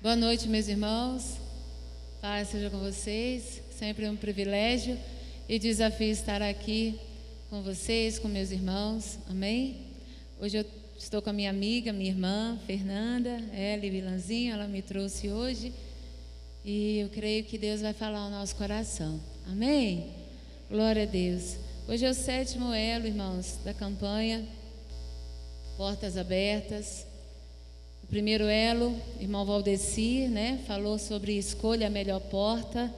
Boa noite, meus irmãos. Paz seja com vocês. Sempre um privilégio e desafio estar aqui com vocês, com meus irmãos. Amém? Hoje eu estou com a minha amiga, minha irmã, Fernanda, ela e Vilanzinho. Ela me trouxe hoje e eu creio que Deus vai falar ao nosso coração. Amém? Glória a Deus. Hoje é o 7º elo, irmãos, da campanha Portas Abertas. O primeiro elo, irmão Valdeci, falou sobre escolha a melhor porta,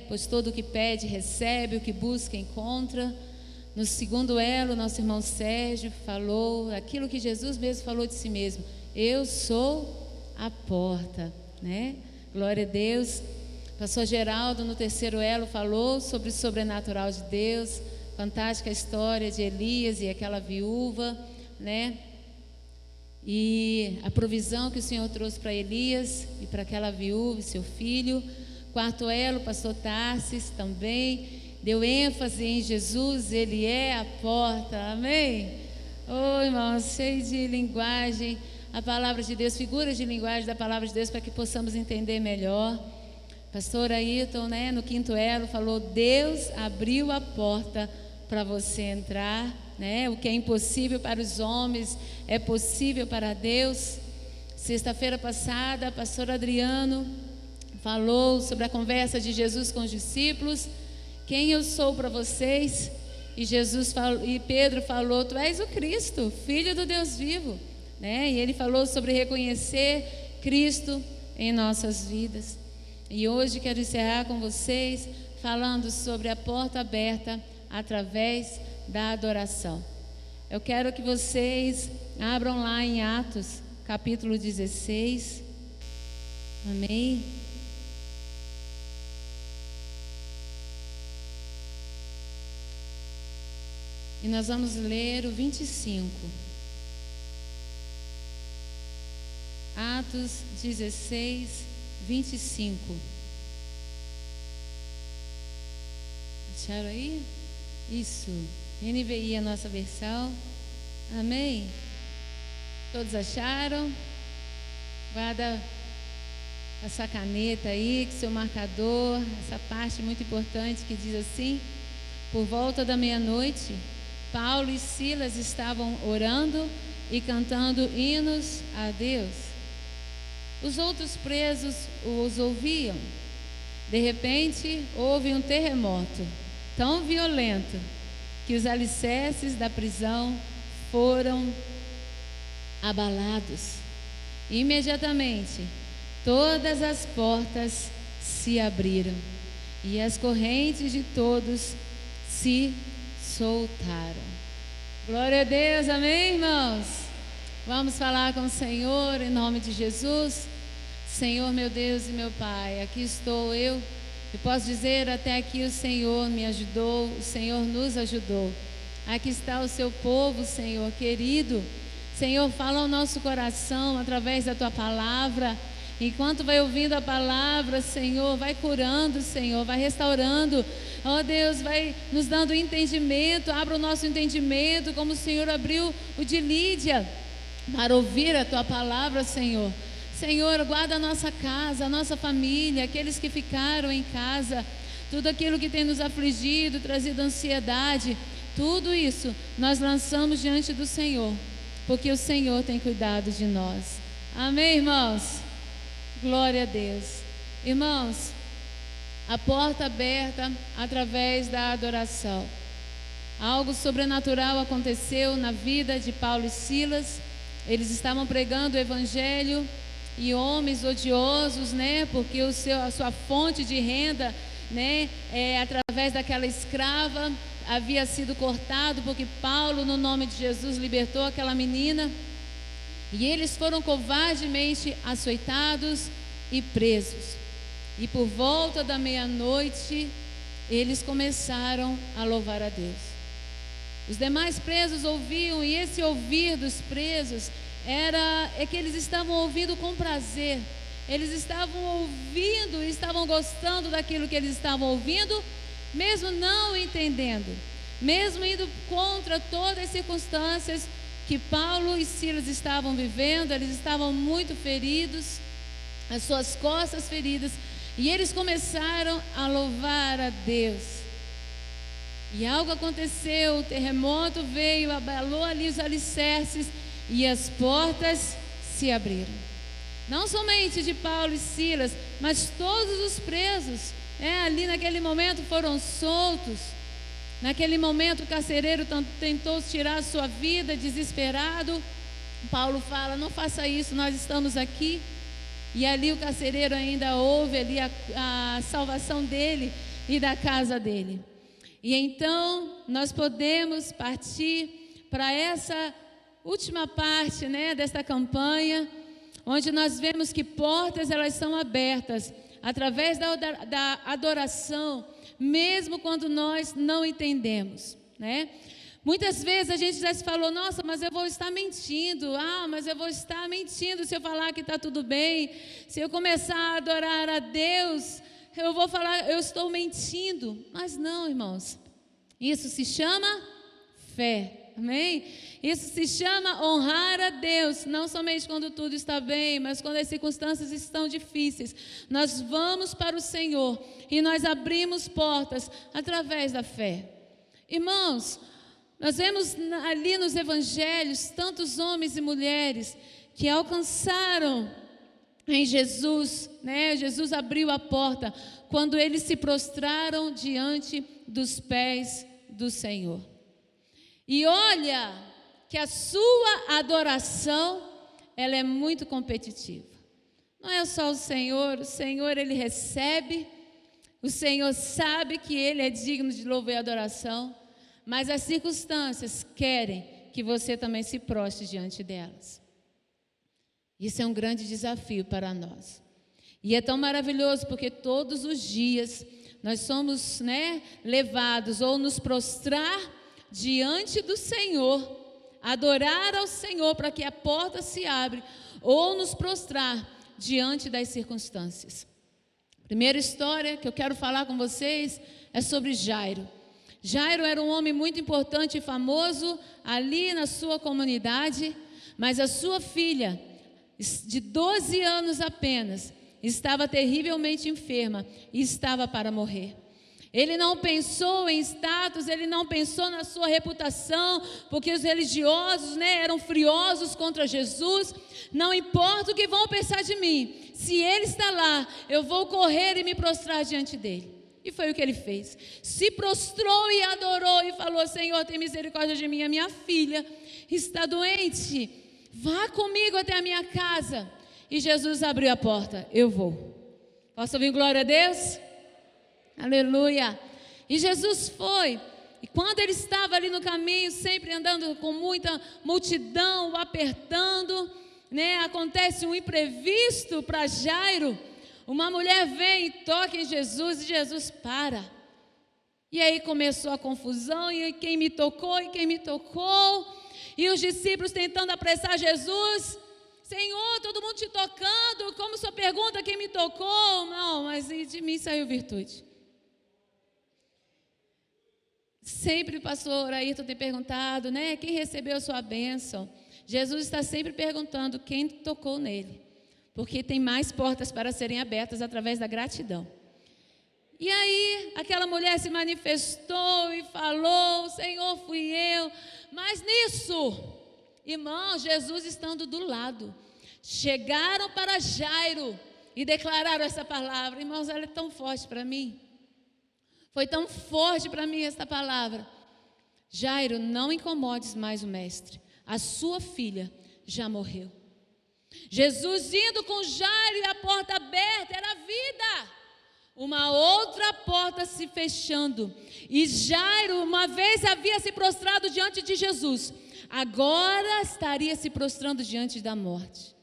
pois todo o que pede recebe, o que busca encontra. No segundo elo, nosso irmão Sérgio falou aquilo que Jesus mesmo falou de si mesmo: eu sou a porta, Glória a Deus. Pastor Geraldo, no terceiro elo, falou sobre o sobrenatural de Deus, fantástica história de Elias e aquela viúva, e a provisão que o Senhor trouxe para Elias e para aquela viúva e seu filho. Quarto elo, pastor Tarsis também deu ênfase em Jesus, ele é a porta. Amém? Irmãos, cheio de linguagem, a palavra de Deus, figuras de linguagem da palavra de Deus, para que possamos entender melhor. Pastor Ayrton, no quinto elo, falou: Deus abriu a porta para você entrar, o que é impossível para os homens é possível para Deus. Sexta-feira passada, pastor Adriano falou sobre a conversa de Jesus com os discípulos: quem eu sou para vocês? E Pedro falou: tu és o Cristo, Filho do Deus vivo, E ele falou sobre reconhecer Cristo em nossas vidas. E hoje quero encerrar com vocês falando sobre a porta aberta através da adoração. Eu quero que vocês abram lá em Atos, capítulo 16. Amém? E nós vamos ler o 25. Atos 16, 25. Acharam aí? Isso. NVI, a nossa versão. Amém? Todos acharam? Guarda essa caneta aí, que seu marcador, essa parte muito importante que diz assim: por volta da meia-noite, Paulo e Silas estavam orando e cantando hinos a Deus. Os outros presos os ouviam. De repente, houve um terremoto tão violento que os alicerces da prisão foram abalados. Imediatamente, todas as portas se abriram e as correntes de todos se soltaram. Glória a Deus, amém, irmãos? Vamos falar com o Senhor em nome de Jesus. Senhor, meu Deus e meu Pai, aqui estou eu. E posso dizer, até aqui o Senhor me ajudou, o Senhor nos ajudou. Aqui está o seu povo, Senhor querido. Senhor, fala ao nosso coração através da tua palavra. Enquanto vai ouvindo a palavra, Senhor, vai curando, Senhor, vai restaurando. Deus, vai nos dando entendimento. Abra o nosso entendimento, como o Senhor abriu o de Lídia, para ouvir a tua palavra, Senhor. Senhor, guarda a nossa casa, a nossa família, aqueles que ficaram em casa, tudo aquilo que tem nos afligido, trazido ansiedade, tudo isso nós lançamos diante do Senhor, porque o Senhor tem cuidado de nós. Amém, irmãos? Glória a Deus. Irmãos, a porta aberta através da adoração. Algo sobrenatural aconteceu na vida de Paulo e Silas. Eles estavam pregando o evangelho e homens odiosos, porque a sua fonte de renda, através daquela escrava, havia sido cortado, porque Paulo, no nome de Jesus, libertou aquela menina. E eles foram covardemente açoitados e presos. E por volta da meia-noite, eles começaram a louvar a Deus. Os demais presos ouviam, e esse ouvir dos presos é que eles estavam ouvindo com prazer. Eles estavam ouvindo e estavam gostando daquilo que eles estavam ouvindo, mesmo não entendendo, mesmo indo contra todas as circunstâncias que Paulo e Silas estavam vivendo. Eles estavam muito feridos, as suas costas feridas, e eles começaram a louvar a Deus. E algo aconteceu, o terremoto veio, abalou ali os alicerces e as portas se abriram. Não somente de Paulo e Silas, mas todos os presos, ali naquele momento foram soltos. Naquele momento o carcereiro tentou tirar a sua vida, desesperado. Paulo fala: não faça isso, nós estamos aqui. E ali o carcereiro ainda ouve ali a salvação dele e da casa dele. E então nós podemos partir para essa última parte, desta campanha, onde nós vemos que portas elas são abertas através da adoração, mesmo quando nós não entendemos, Muitas vezes a gente já se falou: nossa, mas eu vou estar mentindo. Mas eu vou estar mentindo se eu falar que está tudo bem. Se eu começar a adorar a Deus, eu vou falar, eu estou mentindo. Mas não, irmãos, isso se chama fé, amém? Isso se chama honrar a Deus, não somente quando tudo está bem, mas quando as circunstâncias estão difíceis. Nós vamos para o Senhor e nós abrimos portas através da fé. Irmãos, nós vemos ali nos evangelhos tantos homens e mulheres que alcançaram em Jesus, Jesus abriu a porta quando eles se prostraram diante dos pés do Senhor. E olha que a sua adoração, ela é muito competitiva. Não é só o Senhor ele recebe, o Senhor sabe que ele é digno de louvor e adoração, mas as circunstâncias querem que você também se prostre diante delas. Isso é um grande desafio para nós. E é tão maravilhoso porque todos os dias nós somos, levados ou nos prostrar diante do Senhor, adorar ao Senhor para que a porta se abra, ou nos prostrar diante das circunstâncias. Primeira história que eu quero falar com vocês é sobre Jairo. Jairo era um homem muito importante e famoso ali na sua comunidade, mas a sua filha, de 12 anos apenas, estava terrivelmente enferma e estava para morrer. Ele não pensou em status, ele não pensou na sua reputação, porque os religiosos, eram furiosos contra Jesus. Não importa o que vão pensar de mim, se ele está lá, eu vou correr e me prostrar diante dele. E foi o que ele fez. Se prostrou e adorou e falou: Senhor, tem misericórdia de mim, a minha filha está doente, vá comigo até a minha casa. E Jesus abriu a porta: eu vou. Posso ouvir glória a Deus? Aleluia. E Jesus foi. E quando ele estava ali no caminho, sempre andando com muita multidão, o apertando, acontece um imprevisto para Jairo. Uma mulher vem e toca em Jesus e Jesus para. E aí começou a confusão, e quem me tocou, e quem me tocou. E os discípulos tentando apressar Jesus. Senhor, todo mundo te tocando, como o Senhor pergunta quem me tocou? Não, mas de mim saiu virtude. Sempre o pastor Ayrton tem perguntado, quem recebeu a sua bênção? Jesus está sempre perguntando quem tocou nele, porque tem mais portas para serem abertas através da gratidão. E aí, aquela mulher se manifestou e falou: Senhor, fui eu. Mas nisso, irmão, Jesus estando do lado, chegaram para Jairo e declararam essa palavra. Irmãos, ela é tão forte para mim. Foi tão forte para mim esta palavra. Jairo, não incomodes mais o mestre. A sua filha já morreu. Jesus indo com Jairo e a porta aberta, era vida. Uma outra porta se fechando. E Jairo, uma vez havia se prostrado diante de Jesus, agora estaria se prostrando diante da morte.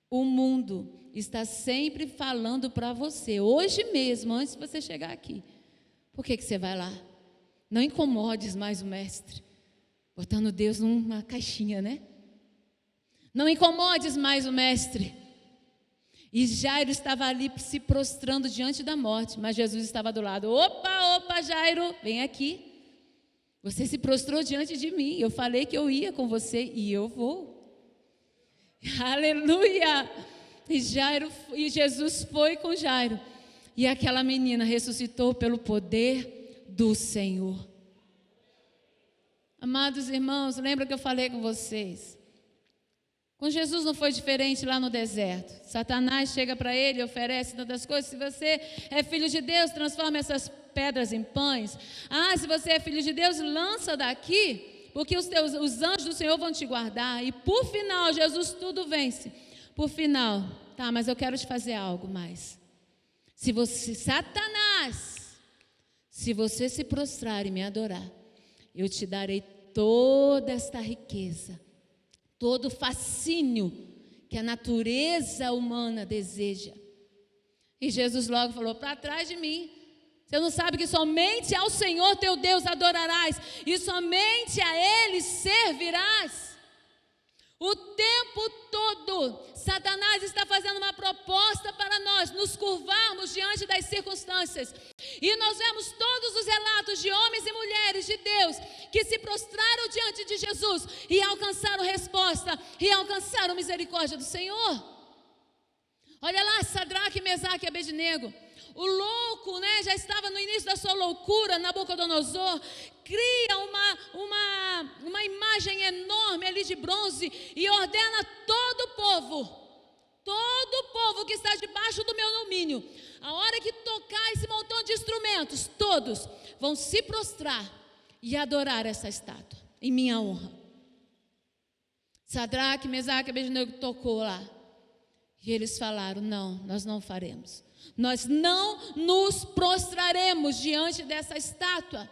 O mundo está sempre falando para você, hoje mesmo, antes de você chegar aqui: por que você vai lá? Não incomodes mais o mestre. Botando Deus numa caixinha, Não incomodes mais o mestre. E Jairo estava ali se prostrando diante da morte, mas Jesus estava do lado. Opa, Jairo, vem aqui. Você se prostrou diante de mim. Eu falei que eu ia com você e eu vou. Aleluia! E Jesus foi com Jairo. E aquela menina ressuscitou pelo poder do Senhor. Amados irmãos, lembra que eu falei com vocês? Com Jesus não foi diferente lá no deserto. Satanás chega para ele e oferece tantas coisas. Se você é filho de Deus, transforma essas pedras em pães. Se você é filho de Deus, lança daqui, porque os anjos do Senhor vão te guardar. E por final, Jesus tudo vence. Por final, mas eu quero te fazer algo mais. Se você se prostrar e me adorar, eu te darei toda esta riqueza, todo o fascínio que a natureza humana deseja. E Jesus logo falou: para trás de mim. Você não sabe que somente ao Senhor teu Deus adorarás, e somente a Ele servirás. O tempo todo, Satanás está fazendo uma proposta para nós nos curvarmos diante das circunstâncias. E nós vemos todos os relatos de homens e mulheres de Deus que se prostraram diante de Jesus e alcançaram resposta, e alcançaram misericórdia do Senhor. Olha lá, Sadraque, Mesaque e Abednego. O louco, já estava no início da sua loucura. Nabucodonosor cria uma imagem enorme ali de bronze e ordena todo o povo que está debaixo do meu domínio, a hora que tocar esse montão de instrumentos, todos vão se prostrar e adorar essa estátua em minha honra. Sadraque, Mesaque e Abednego tocou lá e eles falaram: não, nós não faremos. Nós não nos prostraremos diante dessa estátua.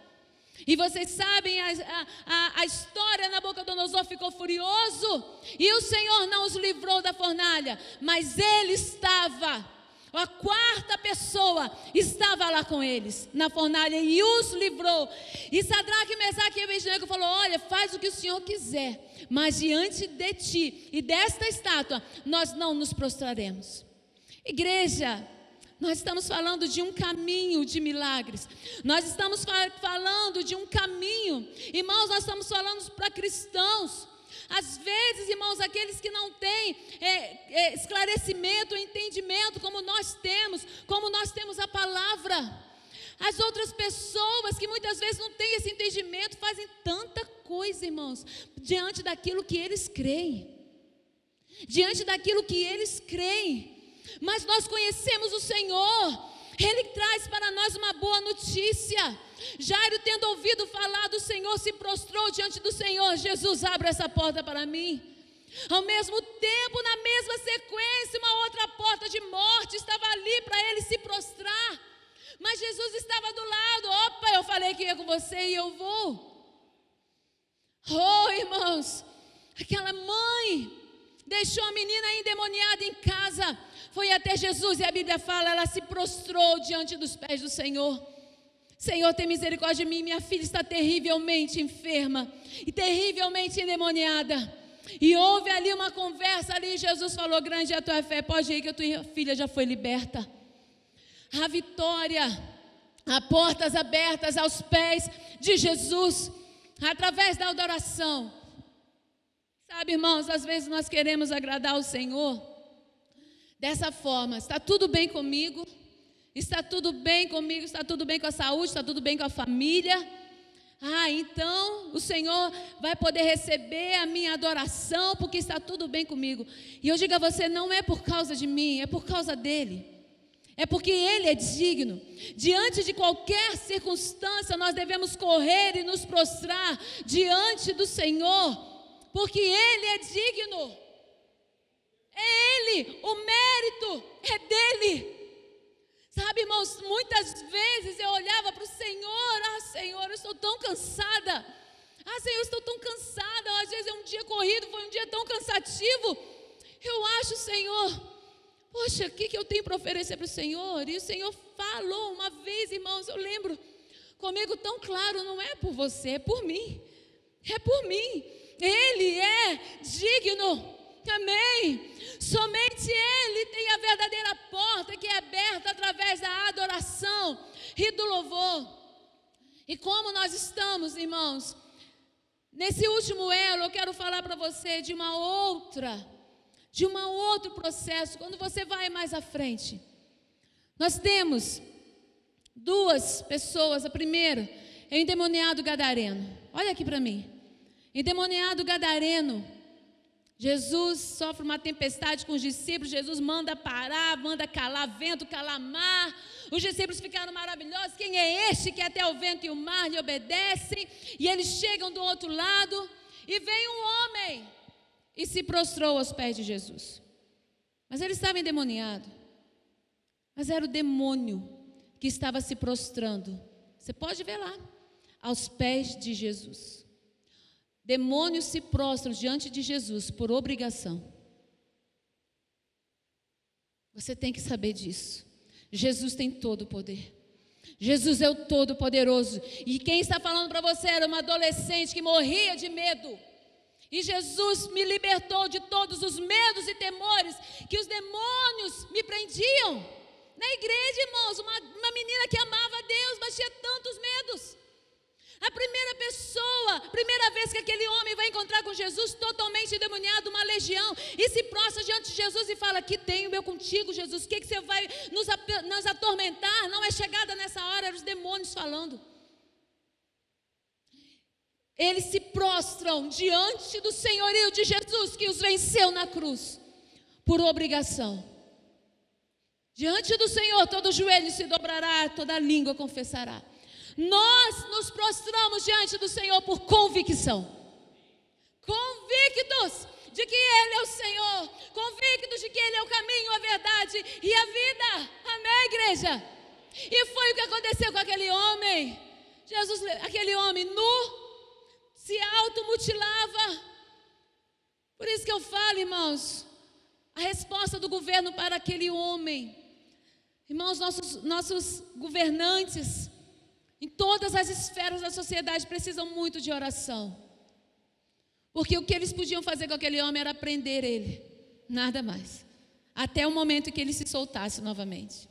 E vocês sabem a história. Nabucodonosor ficou furioso e o Senhor não os livrou da fornalha, mas ele estava, a quarta pessoa estava lá com eles na fornalha e os livrou. E Sadraque, Mesaque e Abednego falou: olha, faz o que o Senhor quiser, mas diante de ti e desta estátua nós não nos prostraremos. Igreja, nós estamos falando de um caminho de milagres. Nós estamos falando de um caminho. Irmãos, nós estamos falando para cristãos. Às vezes, irmãos, aqueles que não têm esclarecimento, entendimento como nós temos a palavra. As outras pessoas que muitas vezes não têm esse entendimento, fazem tanta coisa, irmãos, diante daquilo que eles creem. Diante daquilo que eles creem. Mas nós conhecemos o Senhor, Ele traz para nós uma boa notícia. Jairo, tendo ouvido falar do Senhor, se prostrou diante do Senhor: Jesus, abre essa porta para mim. Ao mesmo tempo, na mesma sequência, uma outra porta de morte estava ali para ele se prostrar. Mas Jesus estava do lado. Opa, eu falei que ia com você e eu vou. Oh, irmãos, aquela mãe deixou a menina endemoniada em casa, foi até Jesus e a Bíblia fala, ela se prostrou diante dos pés do Senhor. Senhor, tem misericórdia de mim, minha filha está terrivelmente enferma e terrivelmente endemoniada. E houve ali uma conversa ali, Jesus falou: grande é a tua fé, pode ir que a tua filha já foi liberta. A vitória, a portas abertas aos pés de Jesus, através da adoração. Sabe, irmãos, às vezes nós queremos agradar ao Senhor dessa forma: está tudo bem comigo, está tudo bem comigo, está tudo bem com a saúde, está tudo bem com a família. Então o Senhor vai poder receber a minha adoração porque está tudo bem comigo. E eu digo a você, não é por causa de mim, é por causa dele. É porque Ele é digno. Diante de qualquer circunstância, nós devemos correr e nos prostrar diante do Senhor, porque Ele é digno. É Ele, o mérito é dele. Sabe, irmãos, muitas vezes eu olhava para o Senhor: Senhor, eu estou tão cansada. Senhor, eu estou tão cansada. Às vezes é um dia corrido, foi um dia tão cansativo. Eu acho, Senhor, poxa, o que eu tenho para oferecer para o Senhor? E o Senhor falou uma vez, irmãos, eu lembro comigo tão claro: não é por você, é por mim. É por mim. Ele é digno. Amém. Somente Ele tem a verdadeira porta que é aberta através da adoração e do louvor. E como nós estamos, irmãos, nesse último elo, eu quero falar para você de de um outro processo. Quando você vai mais à frente, nós temos duas pessoas. A primeira é o endemoniado gadareno. Olha aqui para mim. Endemoniado gadareno. Jesus sofre uma tempestade com os discípulos. Jesus manda parar, manda calar vento, calar mar. Os discípulos ficaram maravilhosos. Quem é este que até o vento e o mar lhe obedecem? E eles chegam do outro lado e vem um homem e se prostrou aos pés de Jesus. Mas ele estava endemoniado. Mas era o demônio que estava se prostrando. Você pode ver lá, aos pés de Jesus. Demônios se prostram diante de Jesus por obrigação. Você tem que saber disso. Jesus tem todo o poder. Jesus é o Todo-Poderoso. E quem está falando para você era uma adolescente que morria de medo. E Jesus me libertou de todos os medos e temores que os demônios me prendiam. Na igreja, irmãos, uma menina que amava a Deus, mas tinha tantos medos. A primeira vez que aquele homem vai encontrar com Jesus, totalmente endemoniado, uma legião, e se prostra diante de Jesus e fala: que tenho eu contigo, Jesus, o que você vai nos atormentar? Não é chegada nessa hora, eram os demônios falando. Eles se prostram diante do senhorio de Jesus, que os venceu na cruz, por obrigação. Diante do Senhor, todo joelho se dobrará, toda língua confessará. Nós nos prostramos diante do Senhor por convicção. Convictos de que Ele é o Senhor. Convictos de que Ele é o caminho, a verdade e a vida. Amém, igreja? E foi o que aconteceu com aquele homem. Aquele homem nu, se automutilava. Por isso que eu falo, irmãos, a resposta do governo para aquele homem. Irmãos, nossos governantes, em todas as esferas da sociedade, precisam muito de oração. Porque o que eles podiam fazer com aquele homem era prender ele, nada mais. Até o momento que ele se soltasse novamente.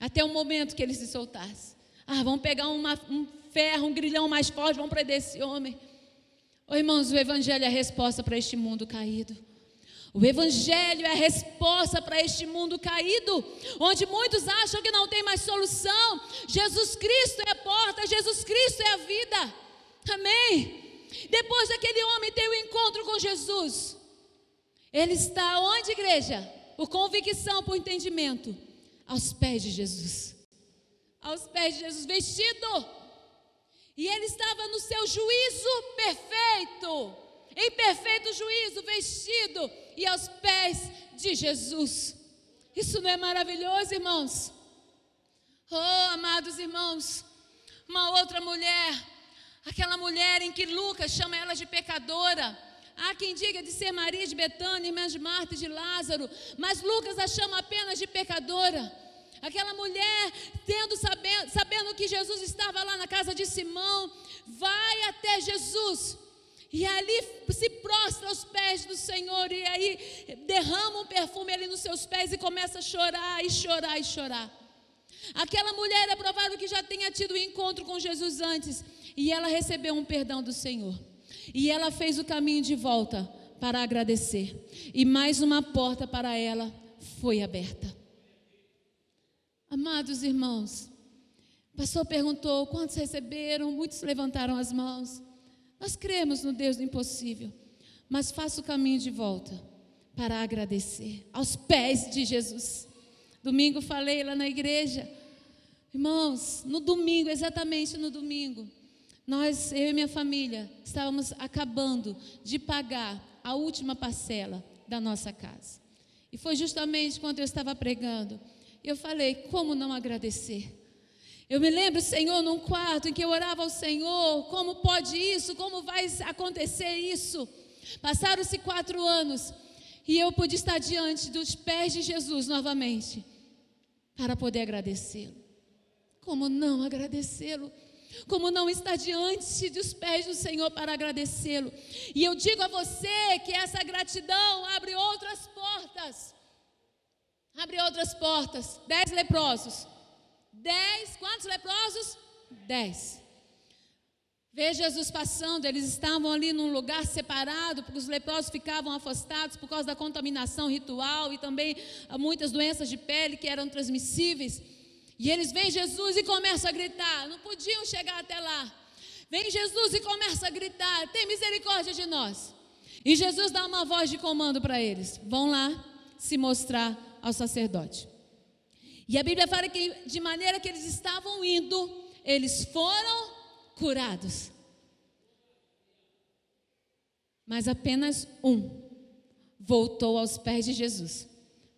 Até o momento que ele se soltasse. Vamos pegar um ferro, um grilhão mais forte, vamos prender esse homem. Irmãos, o Evangelho é a resposta para este mundo caído. O Evangelho é a resposta para este mundo caído, onde muitos acham que não tem mais solução. Jesus Cristo é a porta, Jesus Cristo é a vida. Amém? Depois daquele homem ter o encontro com Jesus, ele está onde, igreja? Por convicção, por entendimento, aos pés de Jesus. Aos pés de Jesus, vestido. E ele estava no seu juízo perfeito, em perfeito juízo, vestido e aos pés de Jesus. Isso não é maravilhoso, irmãos? Oh, amados irmãos, uma outra mulher, aquela mulher em que Lucas chama ela de pecadora. Há quem diga de ser Maria de Betânia, irmã de Marta e de Lázaro, mas Lucas a chama apenas de pecadora. Aquela mulher, sabendo que Jesus estava lá na casa de Simão, vai até Jesus e ali se prostra aos pés do Senhor, e aí derrama um perfume ali nos seus pés e começa a chorar e chorar e chorar. Aquela mulher é provável que já tenha tido um encontro com Jesus antes, e ela recebeu um perdão do Senhor, e ela fez o caminho de volta para agradecer, e mais uma porta para ela foi aberta. Amados irmãos, o pastor perguntou quantos receberam, muitos levantaram as mãos. Nós cremos no Deus do impossível, mas faça o caminho de volta para agradecer aos pés de Jesus. Domingo falei lá na igreja, irmãos, no domingo, exatamente no domingo, eu e minha família estávamos acabando de pagar a última parcela da nossa casa. E foi justamente quando eu estava pregando, eu falei, como não agradecer? Eu me lembro, Senhor, num quarto em que eu orava ao Senhor, como pode isso? Como vai acontecer isso? Passaram-se 4 anos e eu pude estar diante dos pés de Jesus novamente para poder agradecê-lo. Como não agradecê-lo? Como não estar diante dos pés do Senhor para agradecê-lo? E eu digo a você que essa gratidão abre outras portas. Abre outras portas. 10 leprosos. 10, quantos leprosos? 10. vê Jesus passando. Eles estavam ali num lugar separado, porque os leprosos ficavam afastados por causa da contaminação ritual e também muitas doenças de pele que eram transmissíveis. E eles veem Jesus e começam a gritar, não podiam chegar até lá. Vem Jesus e começa a gritar, tem misericórdia de nós. E Jesus dá uma voz de comando para eles, vão lá se mostrar ao sacerdote. E a Bíblia fala que de maneira que eles estavam indo, eles foram curados. Mas apenas um voltou aos pés de Jesus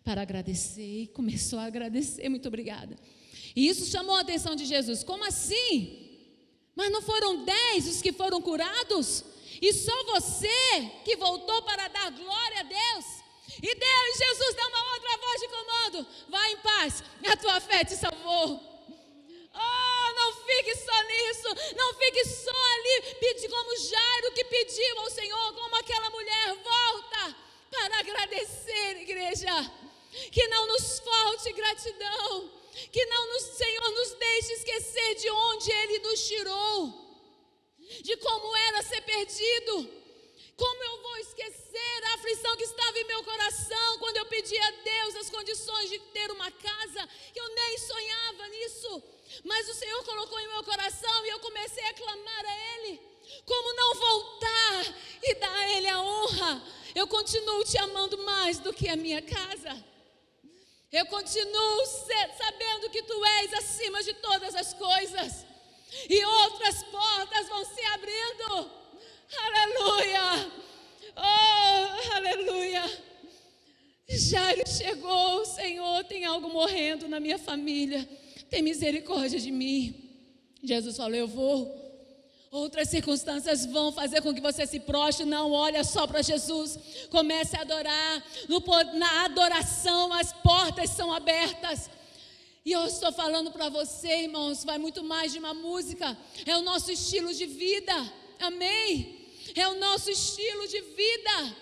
para agradecer e começou a agradecer, muito obrigada. E isso chamou a atenção de Jesus, como assim? Mas não foram 10 os que foram curados? E só você que voltou para dar glória a Deus? E Deus, Jesus dá uma outra voz de comando, vai em paz, a tua fé te salvou. Oh, não fique só nisso, não fique só ali, pede como Jairo que pediu ao Senhor, como aquela mulher, volta para agradecer, igreja, que não nos falte gratidão, que não Senhor nos deixe esquecer de onde Ele nos tirou, de como era ser perdido. Como eu vou esquecer a aflição que estava em meu coração quando eu pedi a Deus as condições de ter uma casa, que eu nem sonhava nisso, mas o Senhor colocou em meu coração e eu comecei a clamar a Ele. Como não voltar e dar a Ele a honra? Eu continuo te amando mais do que a minha casa. Eu continuo sabendo que Tu és acima de todas as coisas. E outras portas vão se abrindo. Aleluia. Oh, aleluia. Jairo chegou. Senhor, tem algo morrendo na minha família. Tem misericórdia de mim. Jesus falou, eu vou. Outras circunstâncias vão fazer com que você se prostre. Não, olha só para Jesus. Comece a adorar. Na adoração as portas são abertas. E eu estou falando para você, irmãos, vai muito mais de uma música. É o nosso estilo de vida. Amém? É o nosso estilo de vida.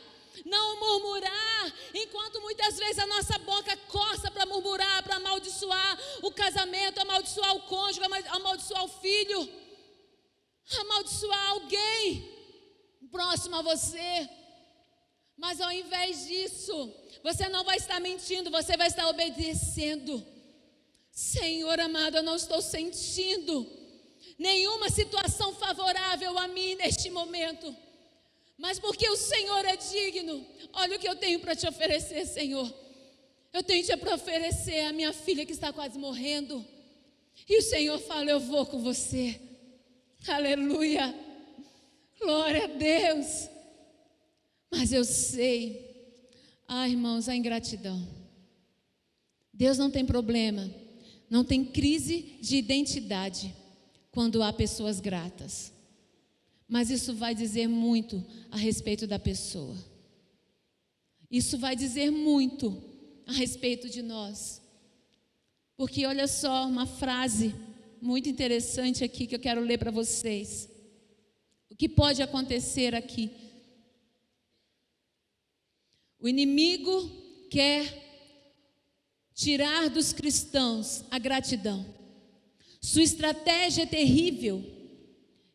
Não murmurar, enquanto muitas vezes a nossa boca coça para murmurar, para amaldiçoar o casamento, amaldiçoar o cônjuge, amaldiçoar o filho, amaldiçoar alguém próximo a você. Mas ao invés disso, você não vai estar mentindo, você vai estar obedecendo. Senhor amado, eu não estou sentindo nenhuma situação favorável a mim neste momento, mas porque o Senhor é digno, olha o que eu tenho para te oferecer, Senhor. Eu tenho para oferecer a minha filha que está quase morrendo, e o Senhor fala, eu vou com você. Aleluia, glória a Deus. Mas eu sei, irmãos, a ingratidão. Deus não tem problema, não tem crise de identidade quando há pessoas gratas. Mas isso vai dizer muito a respeito da pessoa. Isso vai dizer muito a respeito de nós. Porque olha só, uma frase muito interessante aqui que eu quero ler para vocês. O que pode acontecer aqui? O inimigo quer tirar dos cristãos a gratidão. Sua estratégia é terrível.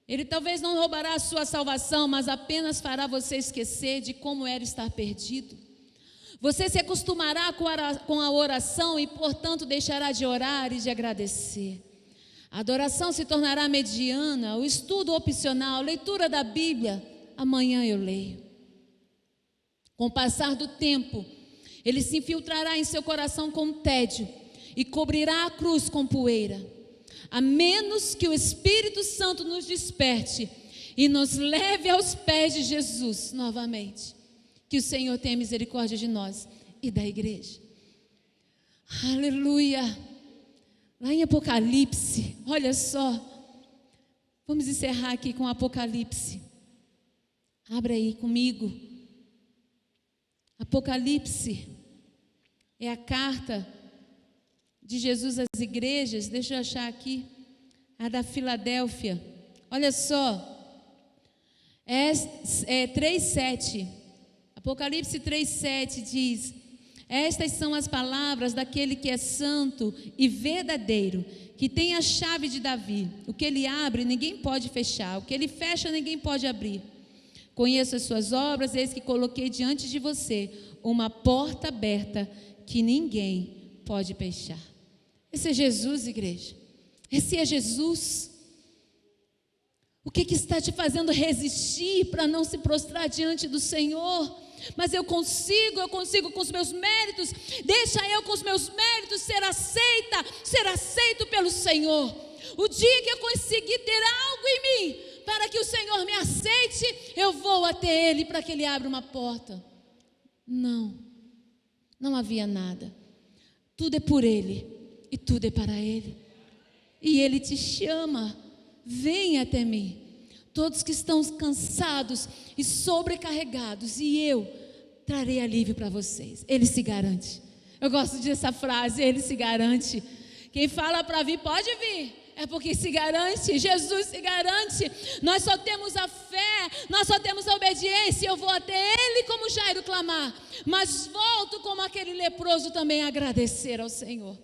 Ele talvez não roubará a sua salvação, mas apenas fará você esquecer de como era estar perdido. Você se acostumará com a oração e, portanto, deixará de orar e de agradecer. A adoração se tornará mediana, o estudo opcional, a leitura da Bíblia, amanhã eu leio. Com o passar do tempo, ele se infiltrará em seu coração com tédio e cobrirá a cruz com poeira. A menos que o Espírito Santo nos desperte e nos leve aos pés de Jesus novamente. Que o Senhor tenha misericórdia de nós e da igreja. Aleluia. Lá em Apocalipse, olha só. Vamos encerrar aqui com Apocalipse. Abra aí comigo. Apocalipse é a carta de Jesus às igrejas. Deixa eu achar aqui. A da Filadélfia. Olha só. É 3:7. Apocalipse 3:7 diz: Estas são as palavras daquele que é santo e verdadeiro, que tem a chave de Davi. O que ele abre, ninguém pode fechar. O que ele fecha, ninguém pode abrir. Conheço as suas obras, eis que coloquei diante de você uma porta aberta que ninguém pode fechar. Esse é Jesus, igreja. Esse é Jesus. O que está te fazendo resistir para não se prostrar diante do Senhor? Mas eu consigo com os meus méritos. Deixa eu com os meus méritos ser aceito pelo Senhor. O dia que eu conseguir ter algo em mim para que o Senhor me aceite, eu vou até Ele para que Ele abra uma porta. Não havia nada. Tudo é por Ele e tudo é para Ele. E Ele te chama, vem até mim. Todos que estão cansados e sobrecarregados, e eu trarei alívio para vocês. Ele se garante. Eu gosto dessa frase, Ele se garante. Quem fala para vir, pode vir. É porque se garante, Jesus se garante. Nós só temos a fé, nós só temos a obediência. Eu vou até Ele como Jairo clamar, mas volto como aquele leproso também a agradecer ao Senhor.